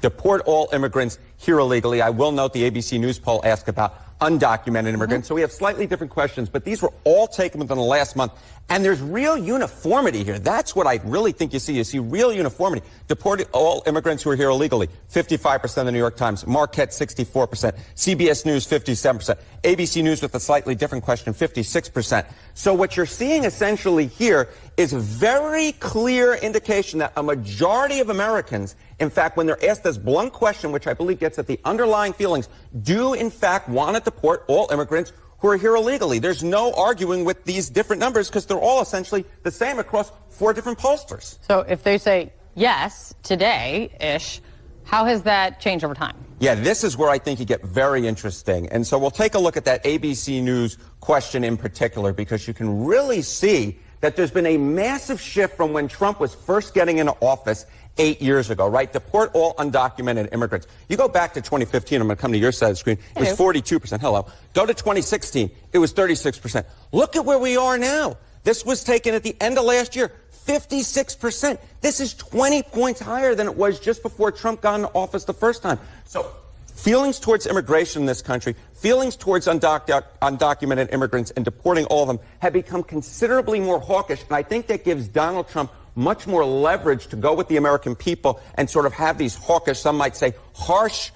deport all immigrants here illegally. I will note the ABC News poll asked about undocumented immigrants. So we have slightly different questions, but these were all taken within the last month. And there's real uniformity here. That's what I really think you see. You see real uniformity. Deport all immigrants who are here illegally, 55% of the New York Times. Marquette, 64%. CBS News, 57%. ABC News with a slightly different question, 56%. So what you're seeing essentially here is a very clear indication that a majority of Americans, in fact, when they're asked this blunt question, which I believe gets at the underlying feelings, do in fact want to deport all immigrants who are here illegally. There's no arguing with these different numbers because they're all essentially the same across 4 different pollsters. So if they say yes today-ish, how has that changed over time? Yeah, this is where I think you get very interesting. And so we'll take a look at that ABC News question in particular because you can really see that there's been a massive shift from when Trump was first getting into office 8 years ago, right? Deport all undocumented immigrants. You go back to 2015, I'm going to come to your side of the screen, it was 42%. Hello. Go to 2016, it was 36%. Look at where we are now. This was taken at the end of last year, 56%. This is 20 points higher than it was just before Trump got into office the first time. So feelings towards immigration in this country, feelings towards undocumented immigrants and deporting all of them have become considerably more hawkish, and I think that gives Donald Trump much more leverage to go with the American people and sort of have these hawkish, some might say harsh,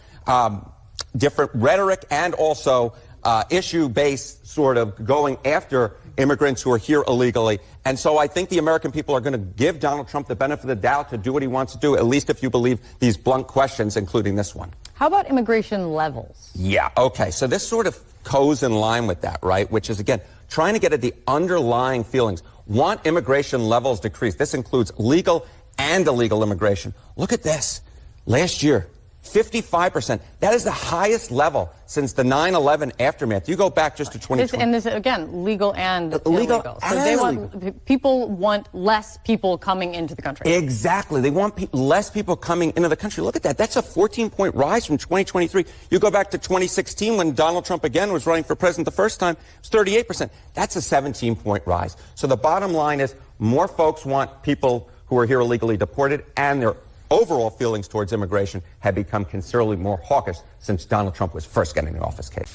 different rhetoric and also issue-based sort of going after immigrants who are here illegally. And so I think the American people are going to give Donald Trump the benefit of the doubt to do what he wants to do, at least if you believe these blunt questions, including this one. How about immigration levels? Yeah, okay. So this sort of goes in line with that, right? Which is, again, trying to get at the underlying feelings. Want immigration levels decreased. This includes legal and illegal immigration. Look at this. Last year, 55%. That is the highest level since the 9/11 aftermath. You go back just to 2020. And this, again, legal and illegal. So people want less people coming into the country. Exactly. They want less people coming into the country. Look at that. That's a 14-point rise from 2023. You go back to 2016 when Donald Trump again was running for president the first time. It was 38%. That's a 17-point rise. So the bottom line is more folks want people who are here illegally deported, and their overall feelings towards immigration have become considerably more hawkish since Donald Trump was first getting into office, Kate.